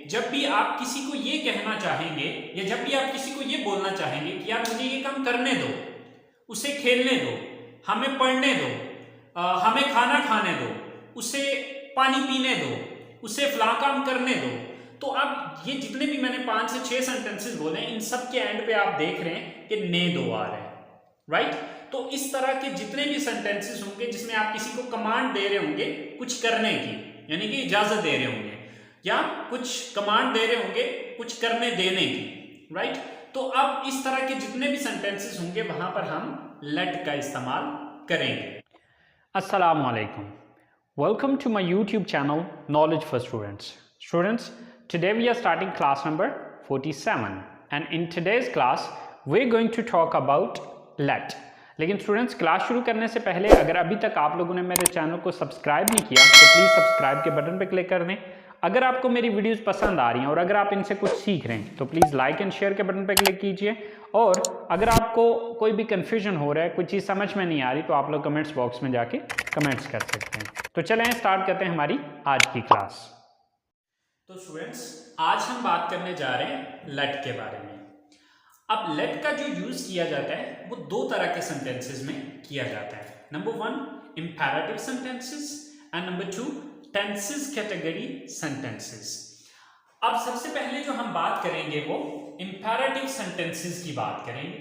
जब भी आप किसी को ये कहना चाहेंगे या जब भी आप किसी को ये बोलना चाहेंगे कि यार मुझे ये काम करने दो, उसे खेलने दो, हमें पढ़ने दो, हमें खाना खाने दो, उसे पानी पीने दो, उसे फला काम करने दो, तो अब ये जितने भी मैंने 5 से 6 सेंटेंसेस बोले इन सब के एंड पे आप देख रहे हैं कि ने दो आ रहे हैं, राइट। तो इस तरह के जितने भी सेंटेंसेस होंगे जिसमें आप किसी को कमांड दे रहे होंगे कुछ करने की, यानी कि इजाजत दे रहे होंगे या कुछ कमांड दे रहे होंगे कुछ करने देने की, राइट। तो अब इस तरह के जितने भी सेंटेंसेस होंगे वहां पर हम लेट का इस्तेमाल करेंगे। Assalamu alaikum. Welcome to my YouTube channel Knowledge for Students. Students, today we are starting class number 47 and in today's class we're going to talk about let. लेकिन स्टूडेंट्स क्लास शुरू करने से पहले अगर अभी तक आप लोगों ने मेरे चैनल को सब्सक्राइब नहीं किया तो प्लीज़ सब्सक्राइब के बटन पर क्लिक कर दें। अगर आपको मेरी वीडियोस पसंद आ रही हैं और अगर आप इनसे कुछ सीख रहे हैं तो प्लीज़ लाइक एंड शेयर के बटन पर क्लिक कीजिए। और अगर आपको कोई भी कन्फ्यूजन हो रहा है, कोई चीज़ समझ में नहीं आ रही तो आप लोग कमेंट्स बॉक्स में जाके कमेंट्स कर सकते हैं। तो चलें स्टार्ट करते हैं हमारी आज की क्लास। तो स्टूडेंट्स आज हम बात करने जा रहे हैं लेट के बारे में। अब लेट का जो यूज किया जाता है वो दो तरह के सेंटेंसेस में किया जाता है। Number 1 imperative sentences and number 2 tenses category sentences. अब सबसे पहले जो हम बात करेंगे वो इंपेरेटिव सेंटेंसेस की बात करेंगे,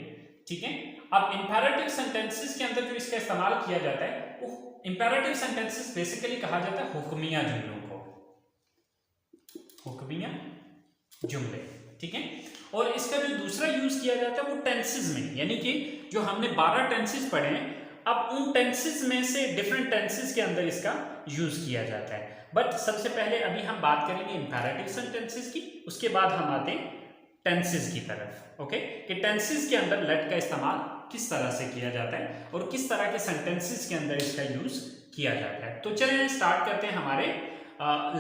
ठीक है। अब इंपेरेटिव सेंटेंसेस के अंदर जो इसका इस्तेमाल किया जाता है वो इंपेरेटिव सेंटेंसेस बेसिकली कहा जाता है हुक्मिया जुमलों को, हुक्मिया जुमले, ठीक है। और इसका जो दूसरा यूज किया जाता है वो टेंसेस में, यानी कि जो हमने 12 टेंसेस पढ़े हैं अब उन टेंसेस में से डिफरेंट टेंसेस के अंदर इसका यूज किया जाता है। बट सबसे पहले अभी हम बात करेंगे इंपेरेटिव सेंटेंसेस की, उसके बाद हम आते हैं टेंसेस की तरफ, ओके, कि टेंसेस के अंदर लेट का इस्तेमाल किस तरह से किया जाता है और किस तरह के सेंटेंसेस के अंदर इसका यूज किया जाता है। तो चलिए स्टार्ट करते हैं हमारे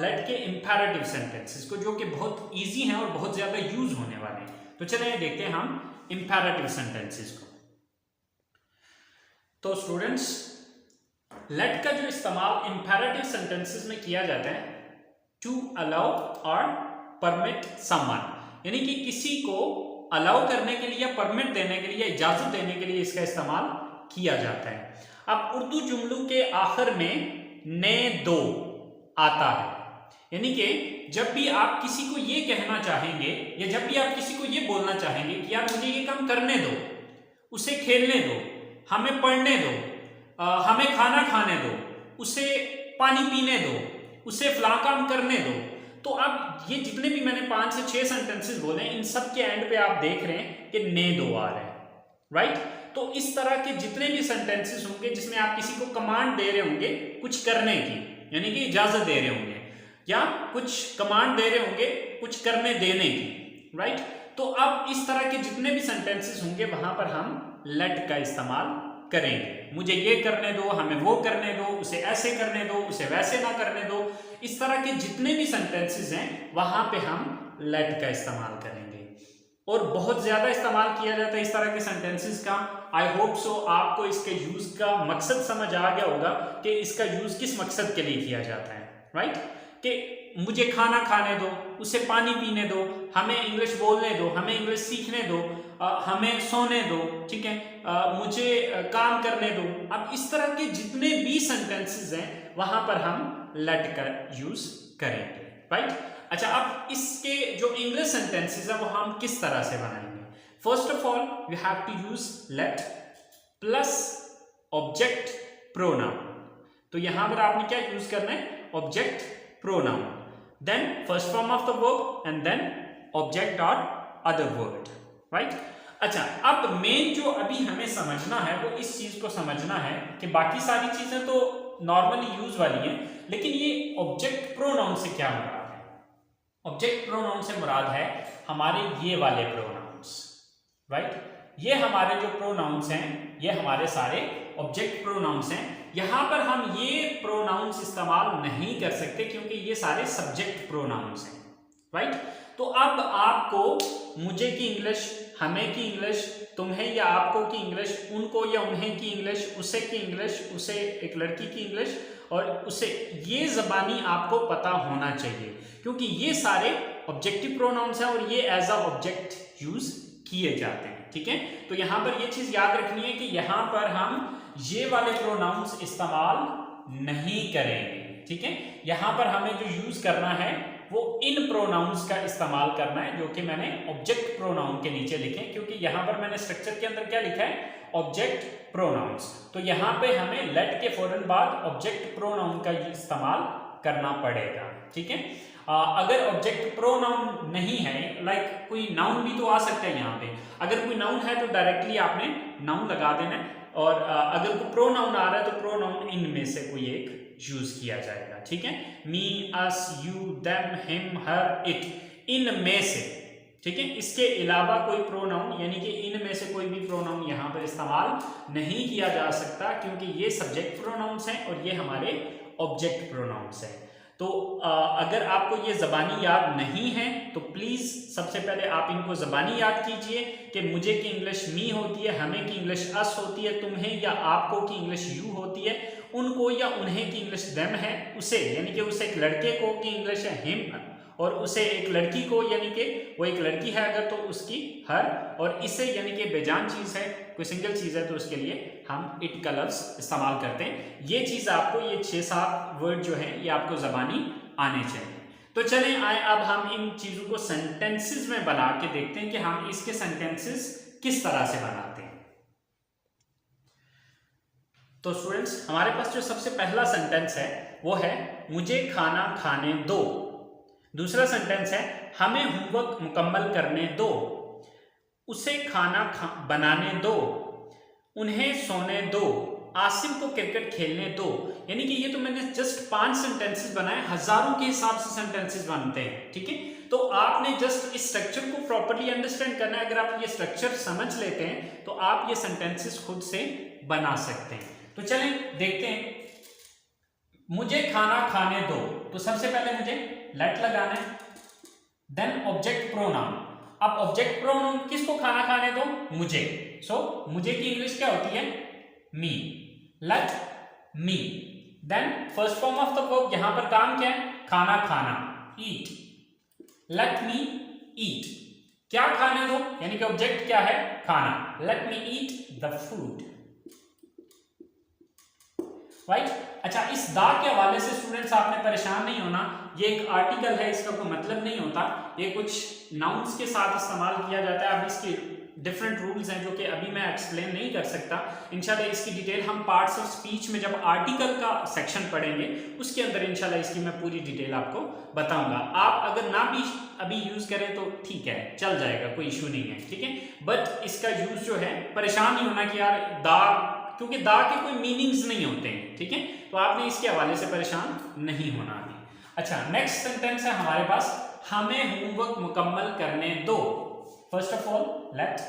लेट के इंपेरेटिव सेंटेंसेस को, जो कि बहुत इजी हैं और बहुत ज्यादा यूज होने वाले हैं। तो चलिए देखते हैं हम इंपेरेटिव सेंटेंसेस को। तो स्टूडेंट्स लेट का जो इस्तेमाल इंपेरेटिव सेंटेंसेस में किया जाता है टू अलाउ और परमिट समवन, यानी कि किसी को अलाउ करने के लिए या परमिट देने के लिए या इजाजत देने के लिए इसका इस्तेमाल किया जाता है। अब उर्दू जुमलों के आखिर में ने दो आता है, यानी कि जब भी आप किसी को ये कहना चाहेंगे या जब भी आप किसी को ये बोलना चाहेंगे कि यार मुझे ये काम करने दो, उसे खेलने दो, हमें पढ़ने दो, हमें खाना खाने दो, उसे पानी पीने दो, उसे फला काम करने दो, तो अब ये जितने भी मैंने 5 से 6 सेंटेंसेस बोले इन सब के एंड पे आप देख रहे हैं कि ने दो आ रहे हैं, राइट। तो इस तरह के जितने भी सेंटेंसेस होंगे जिसमें आप किसी को कमांड दे रहे होंगे कुछ करने की, यानी कि इजाजत दे रहे होंगे या कुछ कमांड दे रहे होंगे कुछ करने देने की, राइट। तो अब इस तरह के जितने भी सेंटेंसेस होंगे वहां पर हम लेट का इस्तेमाल करेंगे। मुझे ये करने दो, हमें वो करने दो, उसे ऐसे करने दो, उसे वैसे ना करने दो, इस तरह के जितने भी सेंटेंसेस हैं वहां पे हम लेट का इस्तेमाल करेंगे और बहुत ज्यादा इस्तेमाल किया जाता है इस तरह के सेंटेंसेस का। आई होप सो आपको इसके यूज का मकसद समझ आ गया होगा कि इसका यूज किस मकसद के लिए किया जाता है, राइट। कि मुझे खाना खाने दो, उसे पानी पीने दो, हमें इंग्लिश बोलने दो, हमें इंग्लिश सीखने दो, हमें सोने दो, ठीक है, मुझे काम करने दो। अब इस तरह के जितने भी सेंटेंसेस हैं वहां पर हम लेट का यूज करेंगे, राइट। अच्छा, अब इसके जो इंग्लिश सेंटेंसेस है वो हम किस तरह से बनाएंगे। First of all we have to use let plus object pronoun. तो यहां पर आपने क्या यूज करना है, object pronoun, then first form of the verb and then object और अदर वर्ड, राइट। अच्छा, अब मेन जो अभी हमें समझना है वो इस चीज को समझना है कि बाकी सारी चीजें तो नॉर्मली यूज वाली हैं, लेकिन ये ऑब्जेक्ट प्रोनाउन से क्या मुराद है। ऑब्जेक्ट प्रोनाउन से मुराद है हमारे ये वाले प्रोनाउंस, राइट। ये हमारे जो प्रोनाउंस हैं ये हमारे सारे ऑब्जेक्ट प्रोनाउंस हैं। यहां पर हम ये प्रोनाउंस इस्तेमाल नहीं कर सकते क्योंकि ये सारे सब्जेक्ट प्रोनाउंस हैं, राइट। तो अब आपको मुझे की इंग्लिश, हमें की इंग्लिश, तुम्हें या आपको की इंग्लिश, उनको या उन्हें की इंग्लिश, उसे की इंग्लिश, उसे एक लड़की की इंग्लिश और उसे, ये ज़बानी आपको पता होना चाहिए क्योंकि ये सारे ऑब्जेक्टिव प्रोनाउंस है और ये एज अ ऑब्जेक्ट यूज किए जाते हैं, ठीक है। तो यहां पर ये चीज याद रखनी है कि यहां पर हम ये वाले प्रोनाउंस इस्तेमाल नहीं करेंगे, ठीक है। यहां पर हमें जो यूज करना है वो इन प्रोनाउंस का इस्तेमाल करना है, जो कि मैंने ऑब्जेक्ट प्रोनाउन के नीचे लिखे, क्योंकि यहां पर मैंने स्ट्रक्चर के अंदर क्या लिखा है, ऑब्जेक्ट प्रोनाउंस। तो यहां पे हमें लेट के फौरन बाद ऑब्जेक्ट प्रोनाउन का इस्तेमाल करना पड़ेगा, ठीक है। अगर ऑब्जेक्ट प्रोनाउन नहीं है, लाइक कोई नाउन भी तो आ सकता है यहाँ पे, अगर कोई नाउन है तो डायरेक्टली आपने नाउन लगा देना है, और अगर कोई प्रोनाउन आ रहा है तो प्रोनाउन इनमें से कोई एक यूज किया जाएगा, ठीक है। Me, us, you, them, him, her, it, इनमें से, ठीक है। इसके अलावा कोई प्रोनाउन यानी कि इनमें से कोई भी प्रोनाउन यहाँ पर इस्तेमाल नहीं किया जा सकता, क्योंकि ये सब्जेक्ट प्रोनाउंस हैं और ये हमारे ऑब्जेक्ट प्रोनाउंस हैं। तो अगर आपको ये ज़बानी याद नहीं है तो प्लीज़ सबसे पहले आप इनको ज़बानी याद कीजिए कि मुझे की इंग्लिश मी होती है, हमें की इंग्लिश अस होती है, तुम्हें या आपको की इंग्लिश यू होती है, उनको या उन्हें की इंग्लिश देम है, उसे यानी कि उसे एक लड़के को की इंग्लिश है हिम, और उसे एक लड़की को यानी कि वो एक लड़की है अगर तो उसकी हर, और इसे यानी कि बेजान चीज़ है, कोई सिंगल चीज़ है तो उसके लिए हम इट का लफ्ज़ इस्तेमाल करते हैं। ये चीज़ आपको, ये 6-7 वर्ड जो है ये आपको ज़बानी आने चाहिए। तो चलें आए अब हम इन चीज़ों को सेंटेंसेस में बना के देखते हैं कि हम इसके सेंटेंसेस किस तरह से बनाते हैं। तो स्टूडेंट्स हमारे पास जो सबसे पहला सेंटेंस है वो है मुझे खाना खाने दो। दूसरा सेंटेंस है हमें होमवर्क मुकम्मल करने दो, उसे खाना बनाने दो, उन्हें सोने दो, आसिम को क्रिकेट खेलने दो। यानी कि ये तो मैंने जस्ट 5 सेंटेंसेस बनाए, हजारों के हिसाब से सेंटेंसेस बनते हैं, ठीक है। तो आपने जस्ट इस स्ट्रक्चर को प्रॉपर्ली अंडरस्टैंड करना है। अगर आप ये स्ट्रक्चर समझ लेते हैं तो आप ये सेंटेंसेस खुद से बना सकते हैं। तो चलें देखते हैं। मुझे खाना खाने दो, तो सबसे पहले मुझे लेट लगाना है, देन ऑब्जेक्ट प्रोनाउन। अब ऑब्जेक्ट प्रोनाउन किसको खाना खाने दो, मुझे। सो मुझे की इंग्लिश क्या होती है, me, let me. Then first form of the verb, यहां पर काम क्या है, खाना खाना, ईट, लेट मी ईट। क्या खाने दो यानी कि ऑब्जेक्ट क्या है, खाना, let me eat the food, right. अच्छा, इस दा के हवाले से स्टूडेंट्स आपने परेशान नहीं होना, ये एक आर्टिकल है, इसका कोई मतलब नहीं होता, ये कुछ नाउन्स के साथ इस्तेमाल किया जाता है। अब इसके डिफरेंट रूल्स हैं जो कि अभी मैं एक्सप्लेन नहीं कर सकता। इंशाल्लाह इसकी डिटेल हम पार्ट्स ऑफ स्पीच में जब आर्टिकल का सेक्शन पढ़ेंगे उसके अंदर इंशाल्लाह इसकी मैं पूरी डिटेल आपको बताऊंगा। आप अगर ना भी अभी यूज करें तो ठीक है, चल जाएगा, कोई इशू नहीं है, ठीक है। बट इसका यूज जो है, परेशान नहीं होना कि यार दा, क्योंकि दा के कोई मीनिंग्स नहीं होते हैं, ठीक है। तो आपने इसके हवाले से परेशान नहीं होना अभी। अच्छा, नेक्स्ट सेंटेंस है हमारे पास, हमें होमवर्क मुकम्मल करने दो। First of all let,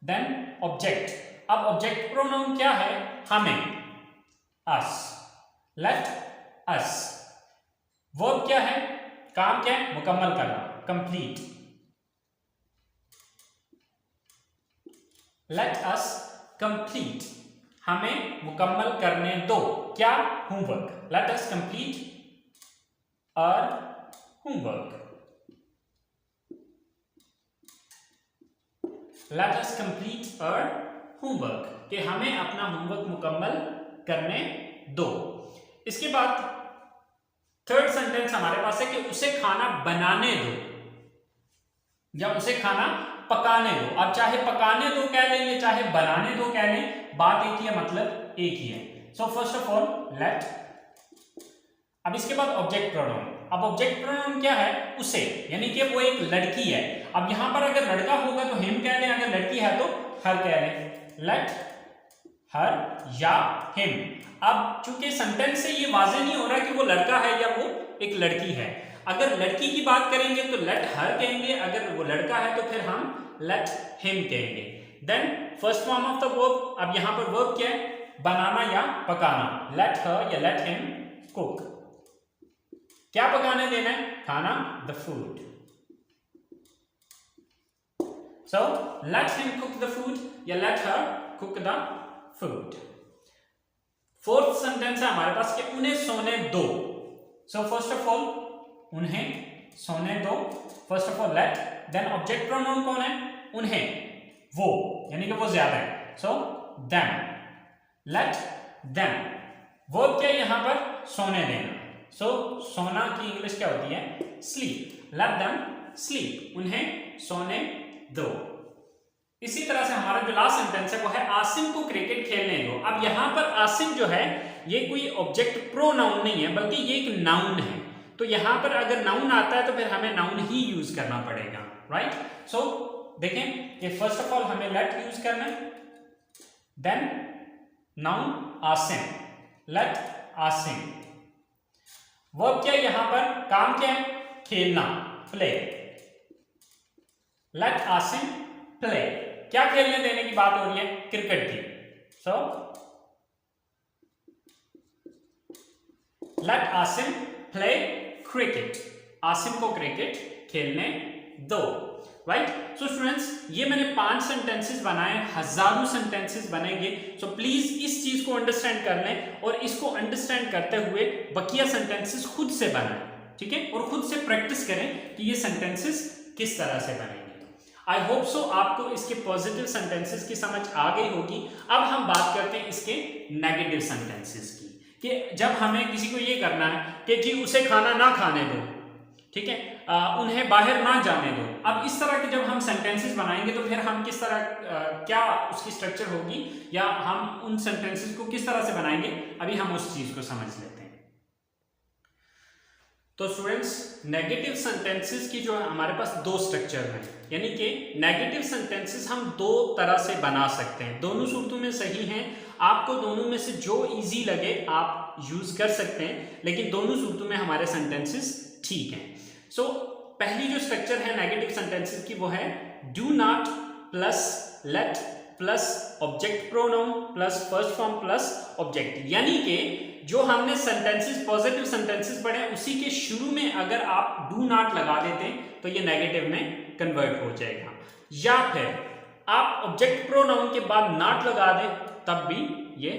then object. अब ऑब्जेक्ट प्रोनाउन क्या है, हमें, अस, लेट अस। वर्ब क्या है, काम क्या है, मुकम्मल करना, कंप्लीट, लेट अस कंप्लीट, हमें मुकम्मल करने दो क्या, होमवर्क, लेट अस कंप्लीट और होमवर्क, लेट अस कंप्लीट और होमवर्क, कि हमें अपना होमवर्क मुकम्मल करने दो। इसके बाद थर्ड सेंटेंस हमारे पास है कि उसे खाना बनाने दो या उसे खाना पकाने दो। अब चाहे पकाने दो कह लें या चाहे बनाने दो कह लें, बात एक ही है, मतलब एक ही है। So first of all late. अब इसके बाद ऑब्जेक्ट प्रोनाउन। अब ऑब्जेक्ट प्रोनाउन क्या है, उसे, यानी कि वो एक लड़की है। अब यहां पर अगर लड़का होगा तो हिम कह लें, अगर लड़की है तो हर कह लें, लेट हर या हिम। अब चूंकि सेंटेंस से ये वाजे नहीं हो रहा कि वो लड़का है या वो एक लड़की है। अगर लड़की की बात करेंगे तो लेट हर कहेंगे, अगर वो लड़का है तो फिर हम लेट हिम कहेंगे। Then first form of the verb. अब यहां पर वर्ब क्या है, बनाना या पकाना, लेट हर या लेट हिम कुक। क्या पकाने देना है, खाना, the food. So let him cook the food या let her cook the food. Fourth sentence है हमारे पास कि उन्हें सोने दो। सो फर्स्ट ऑफ ऑल उन्हें सोने दो, first of all let, then object pronoun कौन है, उन्हें, वो, यानी कि वो ज्यादा है, so them, let them, verb क्या है यहां पर, सोने देना, सो सोना की इंग्लिश क्या होती है, स्लीप, लेट देम स्लीप, उन्हें सोने दो। इसी तरह से हमारा जो लास्ट सेंटेंस है वो है आसिम को क्रिकेट खेलने दो। अब यहां पर आसिम जो है ये कोई ऑब्जेक्ट प्रोनाउन नहीं है बल्कि ये एक नाउन है, तो यहां पर अगर नाउन आता है तो फिर हमें नाउन ही यूज करना पड़ेगा, राइट। सो देखें कि फर्स्ट ऑफ ऑल हमें लेट यूज करना है, then noun Asim, let Asim, verb क्या है यहां पर, काम क्या है, खेलना, प्ले, लेट आसिम प्ले, क्या खेलने देने की बात हो रही है, क्रिकेट की, so let Asim play cricket, Asim को क्रिकेट खेलने दो, राइट। सो स्टूडेंट्स ये मैंने 5 सेंटेंसेस बनाए, हजारों सेंटेंसेस बनेंगे, सो प्लीज इस चीज को अंडरस्टैंड कर लें और इसको अंडरस्टैंड करते हुए बकिया सेंटेंसेस खुद से बनाएं, ठीक है, और खुद से प्रैक्टिस करें कि ये सेंटेंसेस किस तरह से बनेंगे। आई होप सो आपको इसके पॉजिटिव सेंटेंसेस की समझ आ गई होगी। अब हम बात करते हैं इसके नेगेटिव सेंटेंसेस की, कि जब हमें किसी को ये करना है कि जी उसे खाना ना खाने दो, ठीक है, उन्हें बाहर ना जाने दो। अब इस तरह के जब हम सेंटेंसेस बनाएंगे तो फिर हम किस तरह क्या उसकी स्ट्रक्चर होगी या हम उन सेंटेंसेस को किस तरह से बनाएंगे, अभी हम उस चीज को समझ लेते हैं। तो स्टूडेंट्स नेगेटिव सेंटेंसेस की जो है हमारे पास 2 स्ट्रक्चर हैं, यानी कि नेगेटिव सेंटेंसेस हम 2 तरह से बना सकते हैं, दोनों सूरतों में सही हैं। आपको दोनों में से जो इजी लगे आप यूज कर सकते हैं, लेकिन दोनों सूरतों में हमारे सेंटेंसेस ठीक हैं। सो पहली जो स्ट्रक्चर है नेगेटिव सेंटेंसेस की वो है do not plus late plus object pronoun plus first form plus object, यानी कि जो हमने सेंटेंसेस पॉजिटिव सेंटेंसेस पढ़े उसी के शुरू में अगर आप डू नॉट लगा देते तो ये नेगेटिव में कन्वर्ट हो जाएगा, या फिर आप ऑब्जेक्ट प्रोनाउन के बाद नॉट लगा दें तब भी ये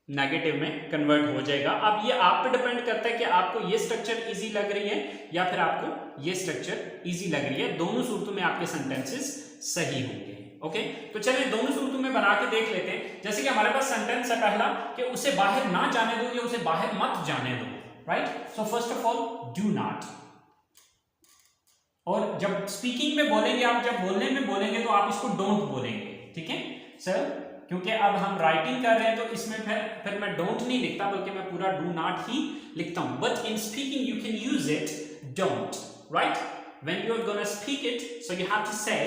नेगेटिव में कन्वर्ट हो जाएगा। अब ये आप पे डिपेंड करता है कि आपको ये स्ट्रक्चर इजी लग रही है या फिर आपको ये स्ट्रक्चर इजी लग रही है, दोनों सूरतों में आपके सेंटेंसेस सही होंगे। ओके, तो चलिए दोनों सूरतों में बना के देख लेते हैं। जैसे कि हमारे पास सेंटेंस है पहला कि उसे बाहर ना जाने दो या उसे बाहर मत जाने दो, right. So first of all do not, और जब स्पीकिंग में बोलेंगे आप, जब बोलने में बोलेंगे तो आप इसको डोंट बोलेंगे, ठीक है सर, क्योंकि अब हम राइटिंग कर रहे हैं तो इसमें फिर मैं डोंट नहीं लिखता बल्कि मैं पूरा डू नॉट ही लिखता हूं, but in speaking you can use it don't, right. When you are gonna speak it so you have to say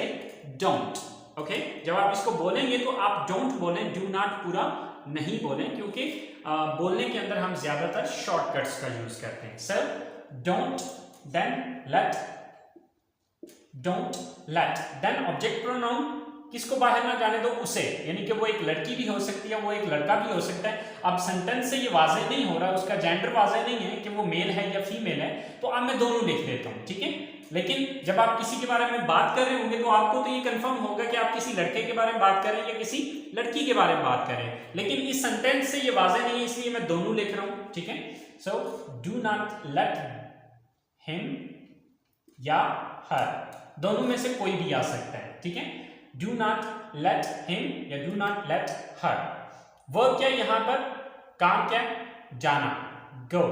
don't, okay. जब आप इसको बोलेंगे तो आप डोंट बोलें, डू नॉट पूरा नहीं बोलें, क्योंकि बोलने के अंदर हम ज्यादातर शॉर्टकट्स का यूज करते हैं। Sir don't, then let, don't let, then object pronoun, किसको बाहर ना जाने दो, उसे, यानी कि वो एक लड़की भी हो सकती है, वो एक लड़का भी हो सकता है। अब सेंटेंस से ये वाज़ेह नहीं हो रहा, उसका जेंडर वाज़ेह नहीं है कि वो मेल है या फीमेल है, तो अब मैं दोनों लिख देता हूँ, ठीक है। लेकिन जब आप किसी के बारे में बात कर रहे होंगे तो आपको तो ये कंफर्म होगा कि आप किसी लड़के के बारे में बात कर रहे हैं या किसी लड़की के बारे में बात कर रहे हैं, लेकिन इस सेंटेंस से ये वाज़ेह नहीं है, इसलिए मैं दोनों लिख रहा हूँ, ठीक है। So do not let him या हर, दोनों में से कोई भी आ सकता है, ठीक है। डू नॉट लेट हिम या do not let her. Verb क्या है यहां पर, काम क्या है, जाना, go.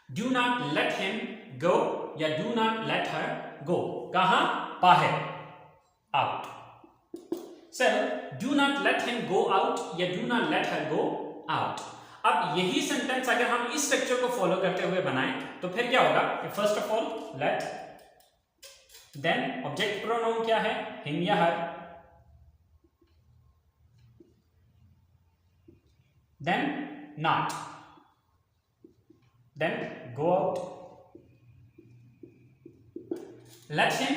Do not let him go या do not let her go, कहां, बाहर, out. Sir do not let him go out या do not let her go out. अब यही सेंटेंस अगर हम इस स्ट्रक्चर को फॉलो करते हुए बनाएं तो फिर क्या होगा कि first of all let, then object pronoun क्या है, हिम या her, then not, then go out. Let him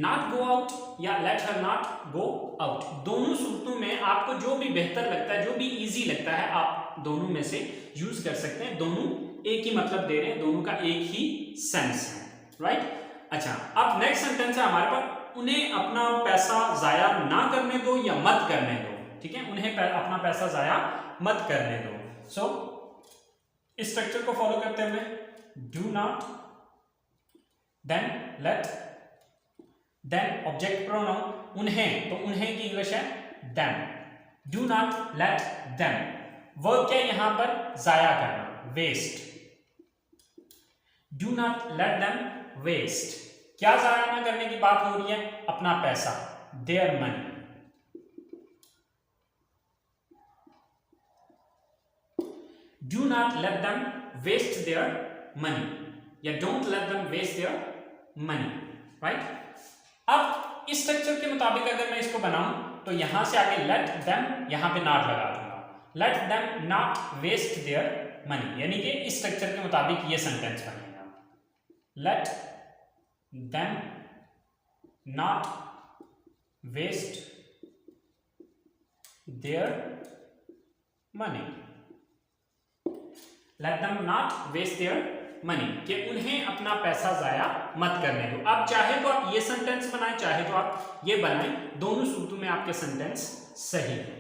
not go out या let her not go out, दोनों सूरतों में आपको जो भी बेहतर लगता है, जो भी इजी लगता है, आप दोनों में से यूज कर सकते हैं। दोनों एक ही मतलब दे रहे हैं, दोनों का एक ही सेंस है, राइट। अच्छा, अब नेक्स्ट सेंटेंस है हमारे पास, उन्हें अपना पैसा जाया ना करने दो या मत करने दो, ठीक है, उन्हें अपना पैसा जाया मत करने दो। सो इस स्ट्रक्चर को फॉलो करते हुए do not then let, then object pronoun उन्हें, तो उन्हें की इंग्लिश है them, do not let them, verb क्या यहां पर जाया करना, waste, do not let them waste, क्या जाया ना करने की बात हो रही है, अपना पैसा, their money, do not let them waste their money या don't let them waste their money, right? अब इस स्ट्रक्चर के मुताबिक अगर मैं इसको बनाऊं तो यहां से आगे let them यहां पे not लगा दूंगा, let them not waste their money, यानी कि इस स्ट्रक्चर के मुताबिक ये सेंटेंस बनेगा, let them not waste their money, let them not waste their money, कि उन्हें अपना पैसा जाया मत करने दो। अब चाहे तो आप ये सेंटेंस बनाएं, चाहे तो आप ये बनाएं, दोनों सूत्रों में आपके सेंटेंस सही है।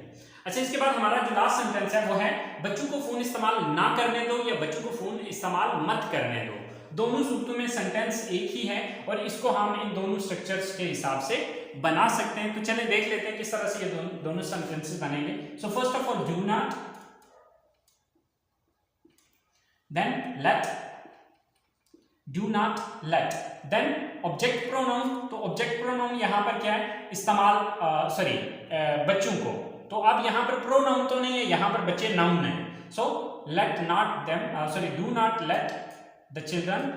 अच्छा, इसके बाद हमारा जो लास्ट सेंटेंस है वो है बच्चों को फोन इस्तेमाल ना करने दो या बच्चों को फोन इस्तेमाल मत करने दो। दोनों सूत्रों में सेंटेंस एक ही है और इसको हम इन दोनों स्ट्रक्चर्स के हिसाब से बना सकते हैं। तो चलिए देख लेते हैं किस तरह से ये दोनों सेंटेंसेस बनेंगे। So first of all do not, then let, do not let, then object pronoun, तो object pronoun यहां पर क्या है, इस्तेमाल बच्चों को, तो अब यहां पर pronoun तो नहीं है, यहां पर बच्चे noun है, so let not them, do not let the children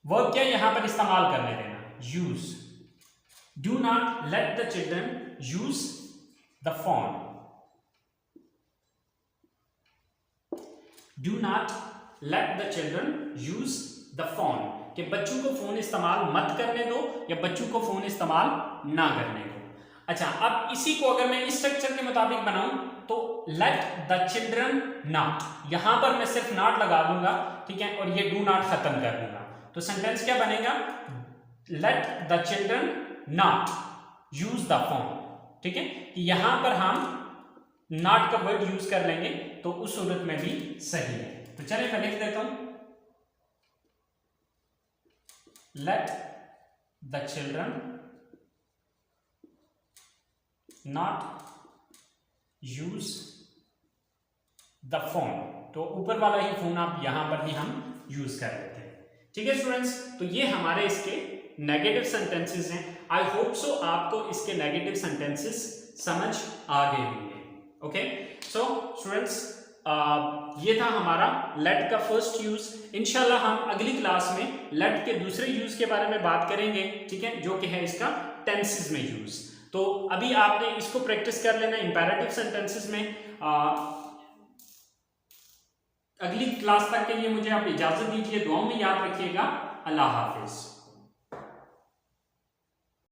verb क्या यहां पर इस्तेमाल करने देना, use, do not let the children use the phone, do not let the children use the phone, कि बच्चों को फोन इस्तेमाल मत करने दो या बच्चों को फोन इस्तेमाल ना करने दो। अच्छा, अब इसी को अगर मैं इस स्ट्रक्चर के मुताबिक बनाऊं तो let the children not, यहां पर मैं सिर्फ not लगा दूंगा, ठीक है, और ये do not खत्म कर दूंगा, तो सेंटेंस क्या बनेगा, let the children not use the phone, ठीक है, कि यहां पर हम नॉट का वर्ड यूज कर लेंगे तो उस सूरत में भी सही है। तो चलिए मैं लिख देता हूं, let the children not use the phone, तो ऊपर वाला ही फोन आप यहां पर भी हम यूज कर लेते हैं। ठीक है स्टूडेंट्स, तो ये हमारे इसके नेगेटिव सेंटेंसेस हैं। आई होप सो आपको इसके नेगेटिव सेंटेंसेस समझ आ गए होंगे। ओके, सो स्टूडेंट्स, ये था हमारा लेट का फर्स्ट यूज। इंशाल्लाह हम अगली क्लास में लेट के दूसरे यूज के बारे में बात करेंगे, ठीक है, जो कि है इसका टेंसेस में यूज। तो अभी आपने इसको प्रैक्टिस कर लेना इंपैरेटिव सेंटेंसेस में। अगली क्लास तक के लिए मुझे आप इजाजत दीजिए, दुआओं में याद रखिएगा। अल्लाह हाफिज।